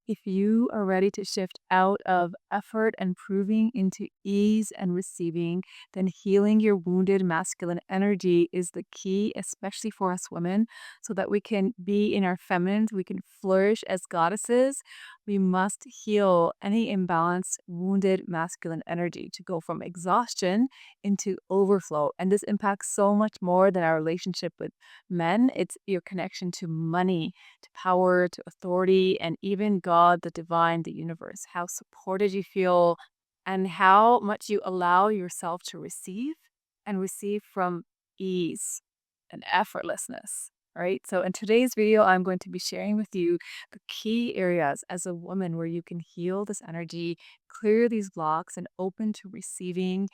If you are ready to shift out of effort and proving into ease and receiving, then healing your wounded masculine energy is the key, especially for us women, so that we can be in our feminines, we can flourish as goddesses. We must heal any imbalanced, wounded masculine energy to go from exhaustion into overflow. And this impacts so much more than our relationship with men. It's your connection to money, to power, to authority, and even God, the divine, the universe, how supported you feel, and how much you allow yourself to receive and receive from ease and effortlessness. Right. So, in today's video, I'm going to be sharing with you the key areas as a woman where you can heal this energy, clear these blocks, and open to receiving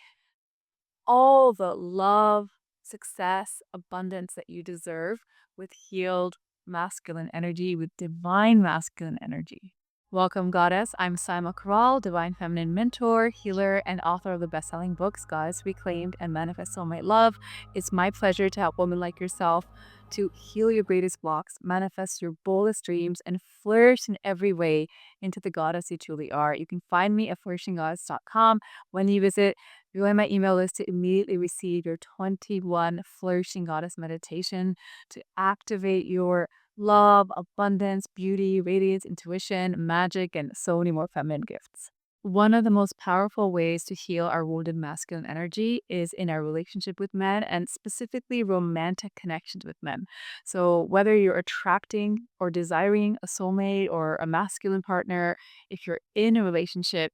all the love, success, abundance that you deserve with healed masculine energy, with divine masculine energy. Welcome, Goddess. I'm Saima Karal, divine feminine mentor, healer, and author of the best-selling books, Goddess Reclaimed and Manifest Soulmate Love. It's my pleasure to help women like yourself to heal your greatest blocks, manifest your boldest dreams, and flourish in every way into the goddess you truly are. You can find me at flourishinggoddess.com. When you visit, join my email list to immediately receive your 21 Flourishing Goddess meditation to activate your love, abundance, beauty, radiance, intuition, magic, and so many more feminine gifts. One of the most powerful ways to heal our wounded masculine energy is in our relationship with men and specifically romantic connections with men. So, whether you're attracting or desiring a soulmate or a masculine partner, if you're in a relationship,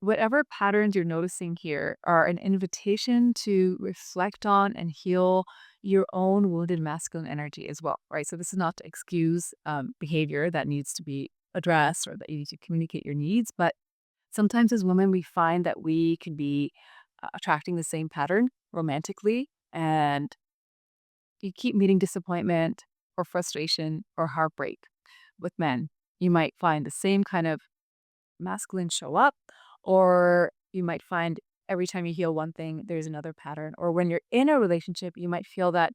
whatever patterns you're noticing here are an invitation to reflect on and heal your own wounded masculine energy as well, right? So this is not to excuse behavior that needs to be addressed or that you need to communicate your needs, but sometimes as women we find that we can be attracting the same pattern romantically, and you keep meeting disappointment or frustration or heartbreak with men. You might find the same kind of masculine show up, or you might find every time you heal one thing, there's another pattern. Or when you're in a relationship, you might feel that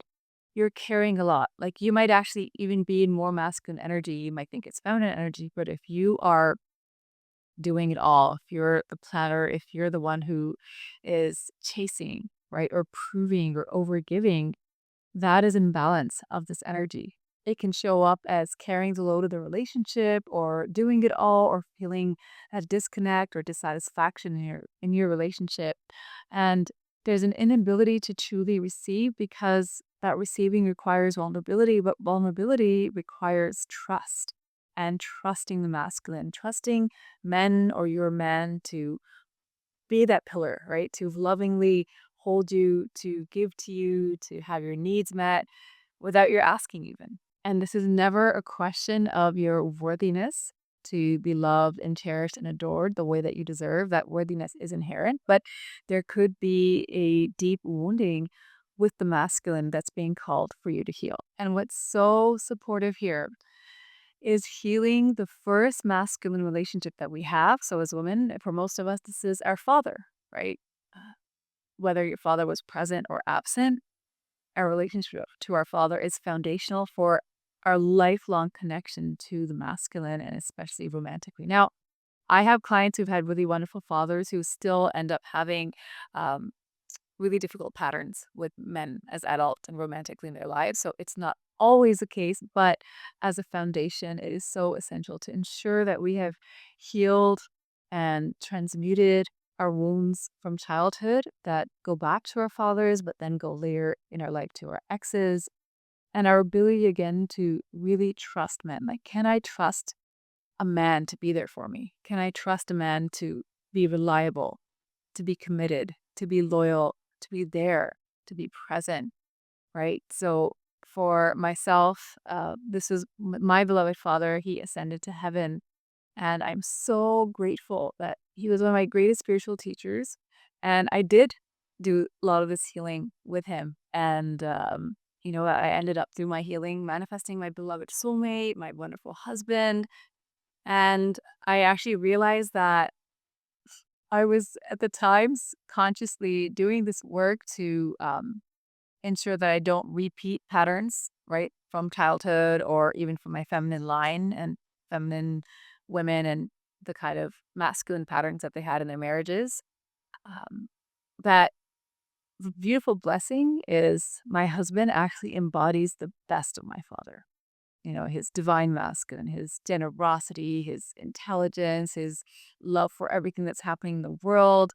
you're carrying a lot. Like you might actually even be in more masculine energy. You might think it's feminine energy, but if you are doing it all, if you're the planner, if you're the one who is chasing, right, or proving or overgiving, that is imbalance of this energy. It can show up as carrying the load of the relationship or doing it all or feeling a disconnect or dissatisfaction in your relationship. And there's an inability to truly receive because that receiving requires vulnerability, but vulnerability requires trust and trusting the masculine, trusting men or your man to be that pillar, right? To lovingly hold you, to give to you, to have your needs met without your asking even. And this is never a question of your worthiness to be loved and cherished and adored the way that you deserve. That worthiness is inherent, but there could be a deep wounding with the masculine that's being called for you to heal. And what's so supportive here is healing the first masculine relationship that we have. So, as women, for most of us, this is our father, right? Uh, Whether your father was present or absent, our relationship to our father is foundational for our lifelong connection to the masculine and especially romantically. Now, I have clients who've had really wonderful fathers who still end up having um, really difficult patterns with men as adults and romantically in their lives. So it's not always the case, but as a foundation, it is so essential to ensure that we have healed and transmuted our wounds from childhood that go back to our fathers, but then go later in our life to our exes, and our ability again to really trust men. Like, can I trust a man to be there for me? Can I trust a man to be reliable, to be committed, to be loyal, to be there, to be present, right? So for myself, this is my beloved father. He ascended to heaven, and I'm so grateful that he was one of my greatest spiritual teachers. And I did do a lot of this healing with him. And, I ended up through my healing manifesting my beloved soulmate, my wonderful husband. And I actually realized that I was at the times consciously doing this work to ensure that I don't repeat patterns, right, from childhood or even from my feminine line and feminine women and the kind of masculine patterns that they had in their marriages. Um, that beautiful blessing is my husband actually embodies the best of my father. His divine masculine, his generosity, his intelligence, his love for everything that's happening in the world.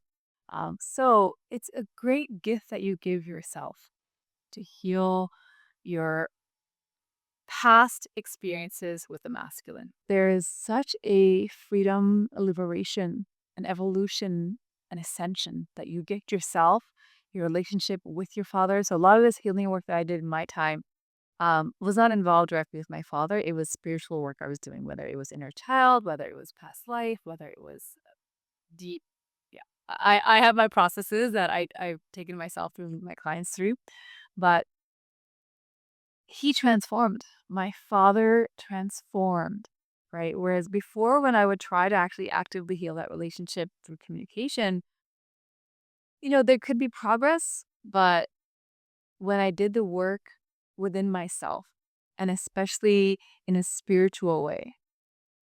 So it's a great gift that you give yourself to heal your past experiences with the masculine. There is such a freedom, a liberation, an evolution, an ascension that you get yourself, your relationship with your father. So a lot of this healing work that I did in my time was not involved directly with my father. It was spiritual work I was doing, whether it was inner child, whether it was past life, whether it was deep. Yeah, I have my processes that I've taken myself through, my clients through, but he transformed. My father transformed, right? Whereas before, when I would try to actually actively heal that relationship through communication, there could be progress, but when I did the work within myself, and especially in a spiritual way,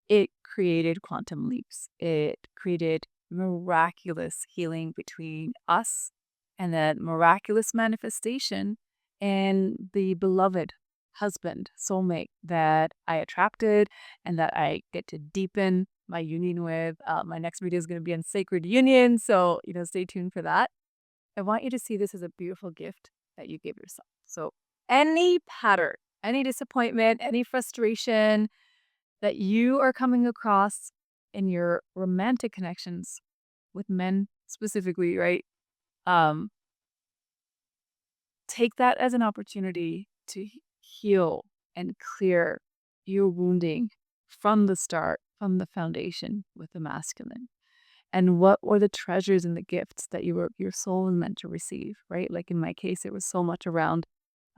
it created quantum leaps. It created miraculous healing between us and that miraculous manifestation and the beloved husband, soulmate that I attracted and that I get to deepen my union with. My next video is going to be on sacred union. So, stay tuned for that. I want you to see this as a beautiful gift that you give yourself. So, any pattern, any disappointment, any frustration, that you are coming across in your romantic connections with men specifically, right? Um, Take that as an opportunity to heal and clear your wounding from the start, from the foundation with the masculine. And what were the treasures and the gifts that your soul was meant to receive, right? Like in my case, it was so much around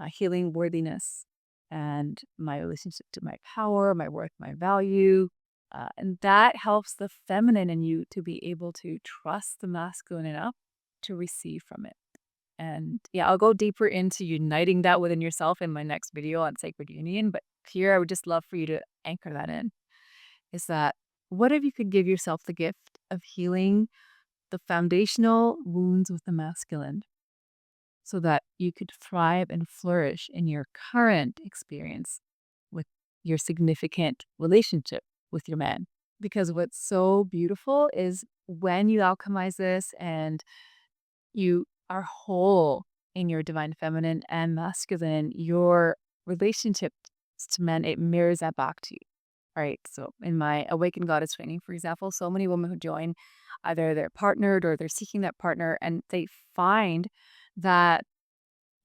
healing worthiness and my relationship to my power, my worth, my value. And that helps the feminine in you to be able to trust the masculine enough to receive from it. And yeah, I'll go deeper into uniting that within yourself in my next video on sacred union. But here, I would just love for you to anchor that in, is that what if you could give yourself the gift of healing the foundational wounds with the masculine so that you could thrive and flourish in your current experience with your significant relationship with your man? Because what's so beautiful is when you alchemize this and you are whole in your divine feminine and masculine, your relationship to men, it mirrors that back to you. Right. So in my Awakened Goddess training, for example, so many women who join, either they're partnered or they're seeking that partner, and they find that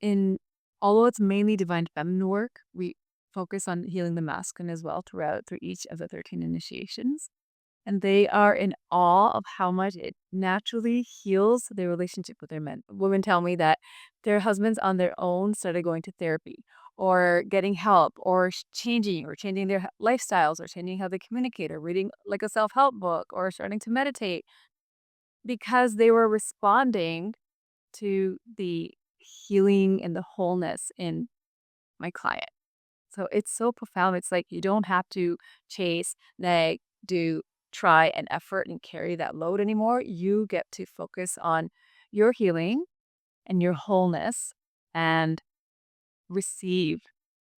in although it's mainly divine feminine work, we focus on healing the masculine as well through each of the 13 initiations. And they are in awe of how much it naturally heals their relationship with their men. Women tell me that their husbands on their own started going to therapy or getting help or changing their lifestyles or changing how they communicate or reading like a self-help book or starting to meditate because they were responding to the healing and the wholeness in my client. So it's so profound. It's like you don't have to chase, nag, do, try, and effort and carry that load anymore. You get to focus on your healing and your wholeness and receive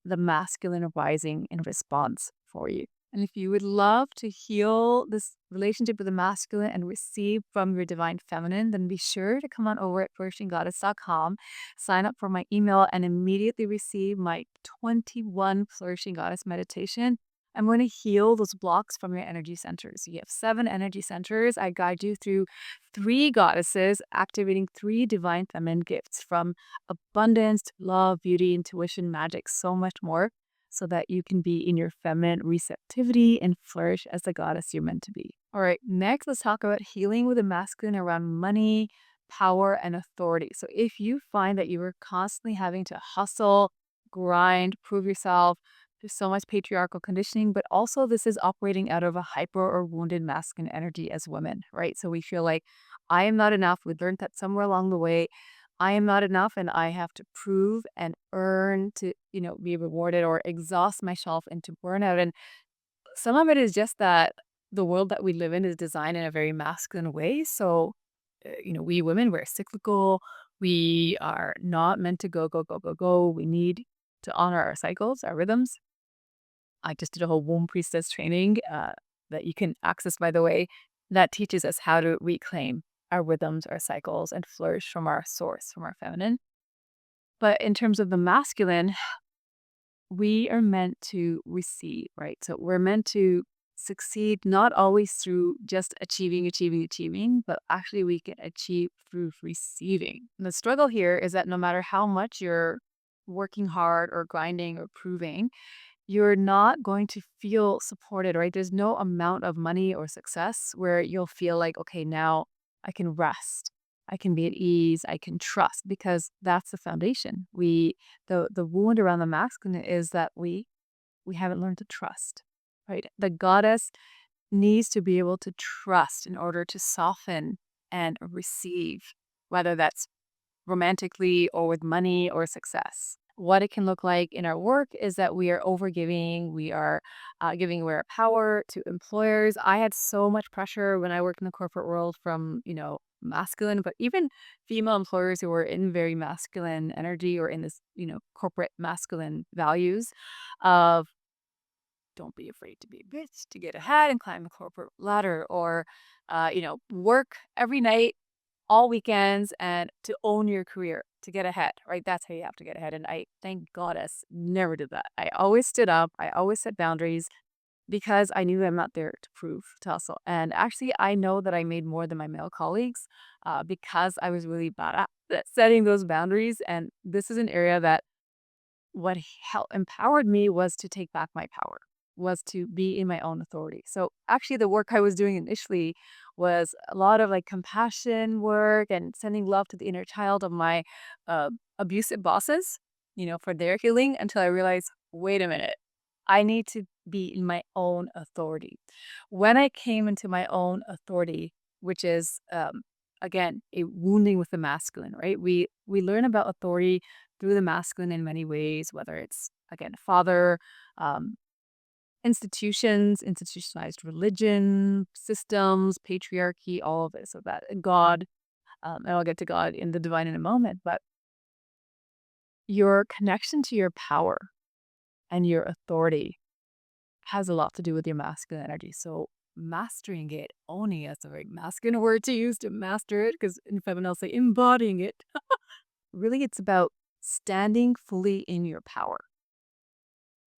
the masculine rising in response for you. And if you would love to heal this relationship with the masculine and receive from your divine feminine, then be sure to come on over at flourishinggoddess.com, sign up for my email, and immediately receive my 21 Flourishing Goddess meditation. I'm going to heal those blocks from your energy centers. You have 7 energy centers. I guide you through 3 goddesses, activating 3 divine feminine gifts from abundance, love, beauty, intuition, magic, so much more, so that you can be in your feminine receptivity and flourish as the goddess you're meant to be. All right, next, let's talk about healing with the masculine around money, power, and authority. So if you find that you are constantly having to hustle, grind, prove yourself, there's so much patriarchal conditioning, but also this is operating out of a hyper or wounded masculine energy as women, right? So we feel like I am not enough. We learned that somewhere along the way. I am not enough and I have to prove and earn to, be rewarded or exhaust myself into burnout. And some of it is just that the world that we live in is designed in a very masculine way. So, we women, we're cyclical. We are not meant to go, go, go, go, go. We need to honor our cycles, our rhythms. I just did a whole womb priestess training that you can access, by the way, that teaches us how to reclaim our rhythms, our cycles, and flourish from our source, from our feminine. But in terms of the masculine, we are meant to receive, right? So we're meant to succeed not always through just achieving, achieving, achieving, but actually we can achieve through receiving. And the struggle here is that no matter how much you're working hard or grinding or proving, you're not going to feel supported, right? There's no amount of money or success where you'll feel like, okay, now I can rest. I can be at ease. I can trust because that's the foundation. The wound around the masculine is that we haven't learned to trust, right? The goddess needs to be able to trust in order to soften and receive, whether that's romantically or with money or success. What it can look like in our work is that we are overgiving, we are giving away our power to employers. I had so much pressure when I worked in the corporate world from, masculine, but even female employers who were in very masculine energy or in this, corporate masculine values of don't be afraid to be a bitch, to get ahead and climb the corporate ladder, or, work every night all weekends and to own your career, to get ahead, right? That's how you have to get ahead. And I, thank goddess, never did that. I always stood up. I always set boundaries because I knew I'm not there to prove, to hustle. And actually, I know that I made more than my male colleagues because I was really bad at setting those boundaries. And this is an area that what helped empowered me was to take back my power, was to be in my own authority. So actually the work I was doing initially was a lot of like compassion work and sending love to the inner child of my uh, abusive bosses, for their healing until I realized, wait a minute, I need to be in my own authority. When I came into my own authority, which is again a wounding with the masculine, right? We learn about authority through the masculine in many ways, whether it's, again, father, um, institutions, institutionalized religion, systems, patriarchy, all of it. So that God, and I'll get to God in the divine in a moment, but your connection to your power and your authority has a lot to do with your masculine energy. So mastering it, owning it, that's a very masculine word to use to master it, because in feminine I'll say embodying it. Really, it's about standing fully in your power,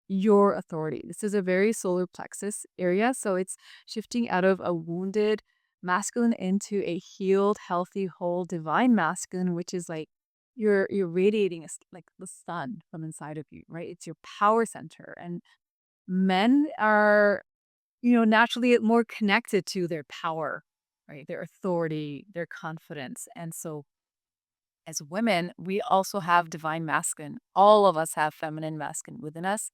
your authority. This is a very solar plexus area. So it's shifting out of a wounded masculine into a healed, healthy, whole, divine masculine, which is like you're radiating like the sun from inside of you, right? It's your power center. And men are, naturally more connected to their power, right? Their authority, their confidence. And so as women, we also have divine masculine. All of us have feminine masculine within us.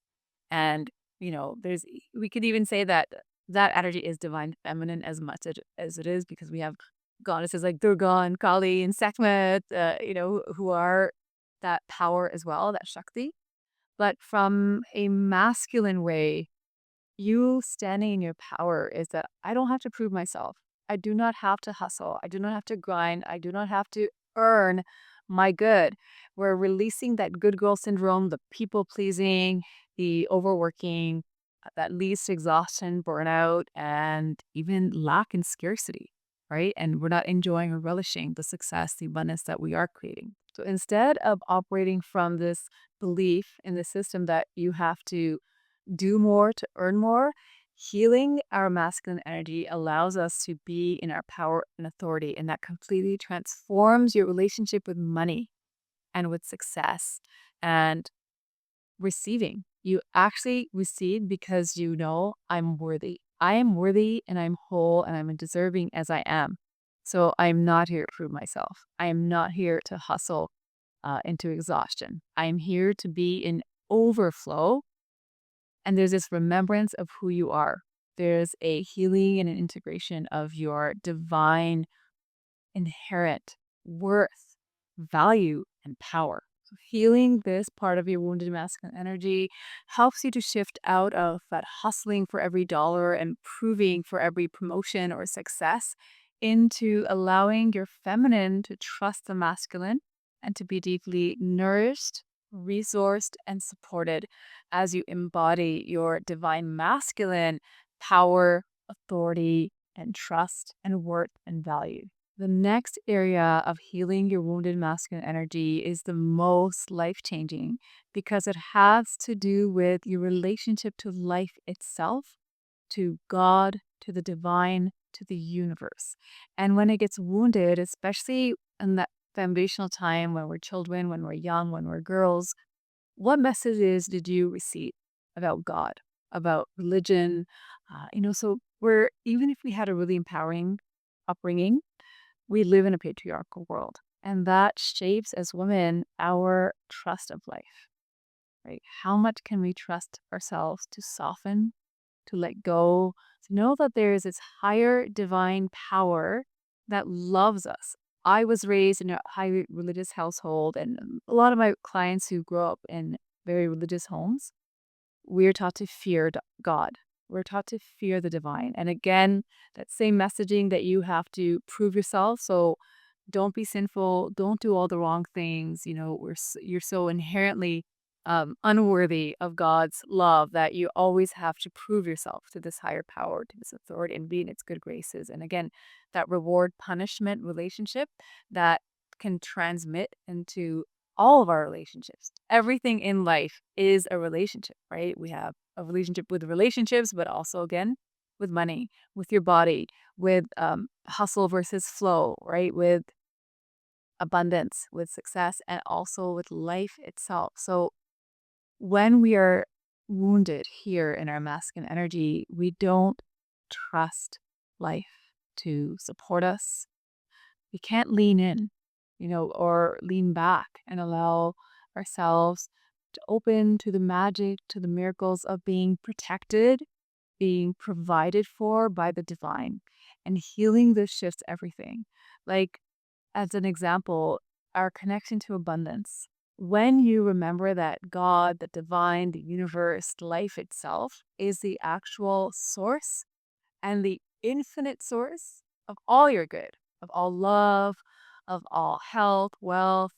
And, we could even say that that energy is divine feminine as much as it is because we have goddesses like Durga and Kali and Sekhmet, who are that power as well, that Shakti. But from a masculine way, you standing in your power is that I don't have to prove myself. I do not have to hustle. I do not have to grind. I do not have to earn my good. We're releasing that good girl syndrome, the people pleasing, the overworking that leads to exhaustion, burnout, and even lack and scarcity, right? And we're not enjoying or relishing the success, the abundance that we are creating. So instead of operating from this belief in the system that you have to do more to earn more, healing our masculine energy allows us to be in our power and authority. And that completely transforms your relationship with money and with success and receiving. You actually receive because you know I'm worthy. I am worthy and I'm whole and I'm deserving as I am. So I'm not here to prove myself. I am not here to hustle into exhaustion. I am here to be in overflow, and there's this remembrance of who you are. There's a healing and an integration of your divine, inherent worth, value, and power. Healing this part of your wounded masculine energy helps you to shift out of that hustling for every dollar and proving for every promotion or success into allowing your feminine to trust the masculine and to be deeply nourished, resourced, and supported as you embody your divine masculine power, authority, and trust and worth and value. The next area of healing your wounded masculine energy is the most life changing because it has to do with your relationship to life itself, to God, to the divine, to the universe. And when it gets wounded, especially in that foundational time when we're children, when we're young, when we're girls, what messages did you receive about God, about religion? So we're, even if we had a really empowering upbringing, we live in a patriarchal world, and that shapes as women our trust of life, right? How much can we trust ourselves to soften, to let go, to know that there is this higher divine power that loves us? I was raised in a highly religious household, and a lot of my clients who grow up in very religious homes, we're taught to fear God. We're taught to fear the divine. And again, that same messaging that you have to prove yourself. So don't be sinful. Don't do all the wrong things. You're so inherently unworthy of God's love that you always have to prove yourself to this higher power, to this authority, and be in its good graces. And again, that reward punishment relationship that can transmit into all of our relationships. Everything in life is a relationship, right? We have a relationship with relationships, but also, again, with money, with your body, with hustle versus flow, right? With abundance, with success, and also with life itself. So when we are wounded here in our masculine energy, we don't trust life to support us. We can't lean in, or lean back and allow ourselves to open to the magic, to the miracles of being protected, being provided for by the divine. And healing this shifts everything. Like, as an example, our connection to abundance. When you remember that God, the divine, the universe, life itself is the actual source and the infinite source of all your good, of all love, of all health, wealth,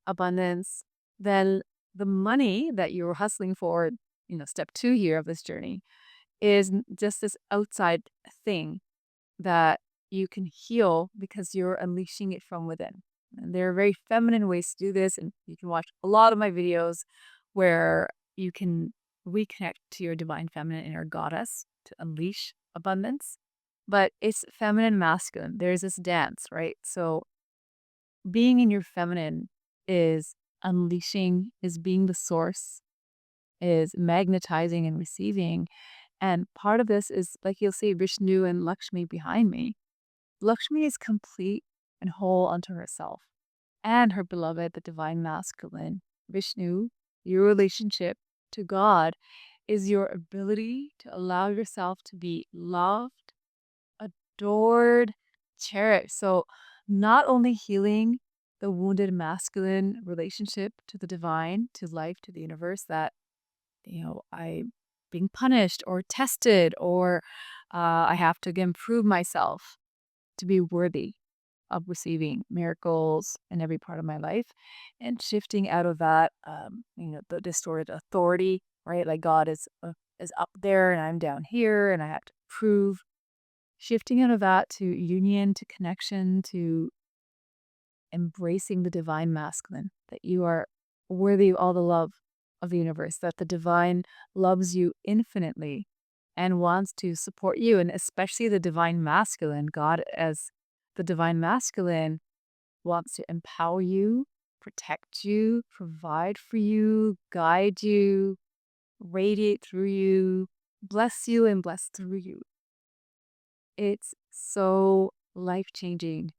abundance, then the money that you're hustling for, step two here of this journey, is just this outside thing that you can heal because you're unleashing it from within. And there are very feminine ways to do this. And you can watch a lot of my videos where you can reconnect to your divine feminine inner goddess to unleash abundance. But it's feminine, masculine. There's this dance, right? So being in your feminine is unleashing, is being the source, is magnetizing and receiving. And part of this is, like you'll see Vishnu and Lakshmi behind me. Lakshmi is complete and whole unto herself and her beloved, the divine masculine. Vishnu, your relationship to God, is your ability to allow yourself to be loved, adored, cherished. So, not only healing the wounded masculine relationship to the divine, to life, to the universe, that, I being punished or tested, or I have to again prove myself to be worthy of receiving miracles in every part of my life, and shifting out of that, the distorted authority, right? Like God is up there and I'm down here and I have to prove. Shifting out of that to union, to connection, to embracing the divine masculine, that you are worthy of all the love of the universe, that the divine loves you infinitely and wants to support you, and especially the divine masculine. God, as the divine masculine, wants to empower you, protect you, provide for you, guide you, radiate through you, bless you, and bless through you. It's so life changing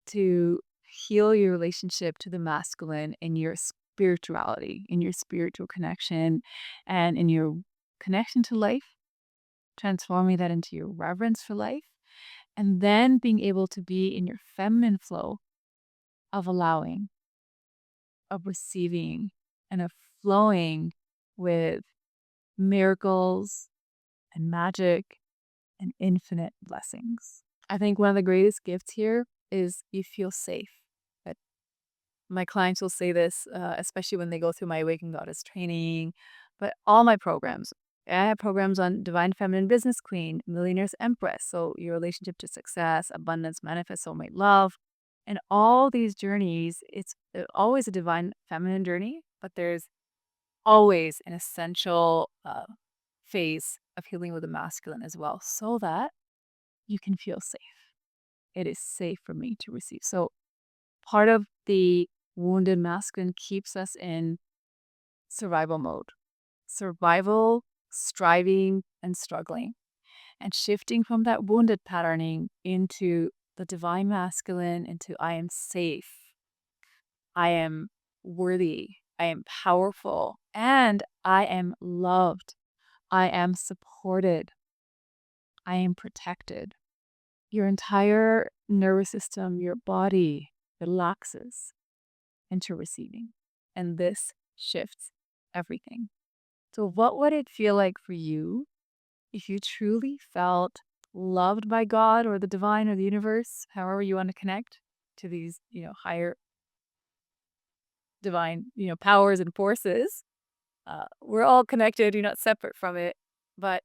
to heal your relationship to the masculine in your spirituality, in your spiritual connection, and in your connection to life, transforming that into your reverence for life, and then being able to be in your feminine flow of allowing. of receiving and of flowing with miracles and magic and infinite blessings. I think one of the greatest gifts here is you feel safe. But my clients will say this, especially when they go through my Awakened Goddess training, but all my programs. I have programs on Divine Feminine Business Queen, Millionaire's Empress, so your relationship to success, abundance, manifest, soulmate love. And all these journeys, it's always a divine feminine journey, but there's always an essential phase of healing with the masculine as well, so that you can feel safe. It is safe for me to receive. So part of the wounded masculine keeps us in survival mode, survival, striving, and struggling, and shifting from that wounded patterning into the divine masculine, into I am safe, I am worthy, I am powerful, and I am loved, I am supported, I am protected. Your entire nervous system, your body relaxes into receiving. And this shifts everything. So, what would it feel like for you if you truly felt loved by God or the divine or the universe, however you want to connect to these, higher divine, powers and forces? We're all connected. You're not separate from it. But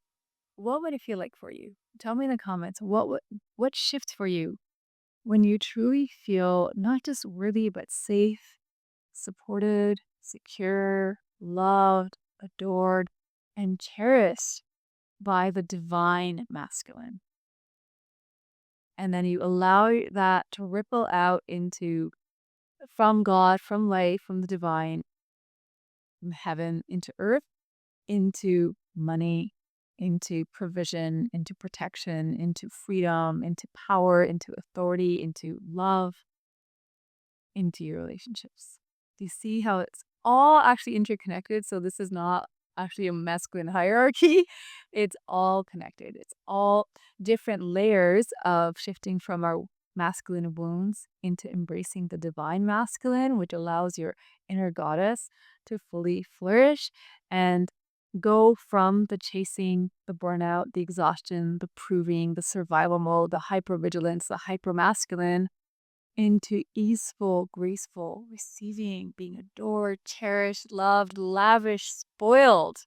what would it feel like for you? Tell me in the comments. What shifts for you when you truly feel not just worthy, but safe, supported, secure, loved, adored, and cherished by the divine masculine? And then you allow that to ripple out into from God, from life, from the divine, from heaven into earth, into money, into provision, into protection, into freedom, into power, into authority, into love, into your relationships. Do you see how it's all actually interconnected? So this is not actually a masculine hierarchy. It's all connected. It's all different layers of shifting from our masculine wounds into embracing the divine masculine, which allows your inner goddess to fully flourish and go from the chasing, the burnout, the exhaustion, the proving, the survival mode, the hypervigilance, the hypermasculine, into easeful, graceful, receiving, being adored, cherished, loved, lavish, spoiled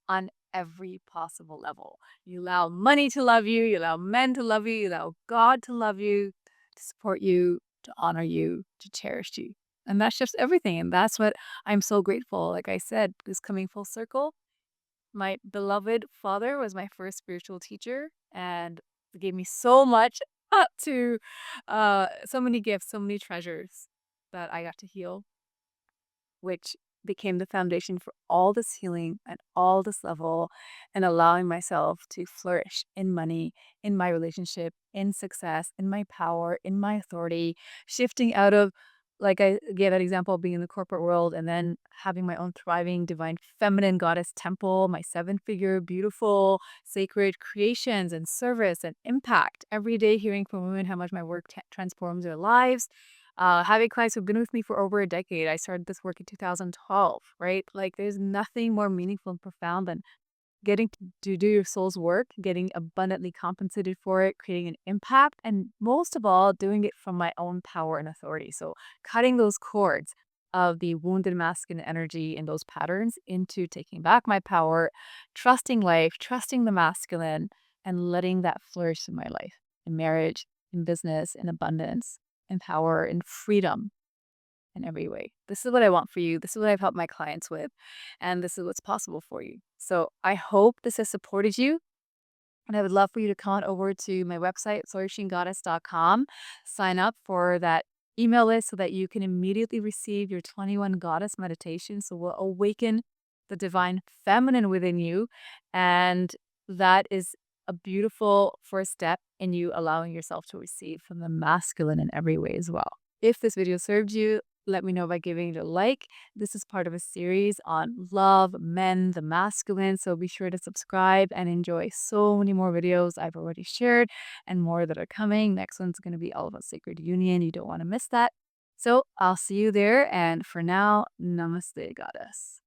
on every possible level. You allow money to love you, you allow men to love you, you allow God to love you, to support you, to honor you, to cherish you. And that shifts everything. And that's what I'm so grateful. Like I said, this coming full circle. My beloved father was my first spiritual teacher and gave me so much to so many gifts, so many treasures that I got to heal, which became the foundation for all this healing and all this level and allowing myself to flourish in money, in my relationship, in success, in my power, in my authority, shifting out of, like I gave that example of being in the corporate world and then having my own thriving divine feminine goddess temple, my 7-figure, beautiful, sacred creations and service and impact every day, hearing from women how much my work transforms their lives, having clients who've been with me for over a decade. I started this work in 2012, right? Like there's nothing more meaningful and profound than getting to do your soul's work, getting abundantly compensated for it, creating an impact, and most of all, doing it from my own power and authority. So cutting those cords of the wounded masculine energy and those patterns into taking back my power, trusting life, trusting the masculine, and letting that flourish in my life, in marriage, in business, in abundance, in power, in freedom, in every way. This is what I want for you. This is what I've helped my clients with. And this is what's possible for you. So I hope this has supported you. And I would love for you to come on over to my website, flourishinggoddess.com. Sign up for that email list so that you can immediately receive your 21 goddess meditation. So we'll awaken the divine feminine within you. And that is a beautiful first step in you allowing yourself to receive from the masculine in every way as well. If this video served you, let me know by giving it a like. This is part of a series on love, men, the masculine. So be sure to subscribe and enjoy so many more videos I've already shared and more that are coming. Next one's going to be all about sacred union. You don't want to miss that. So I'll see you there. And for now, namaste, goddess.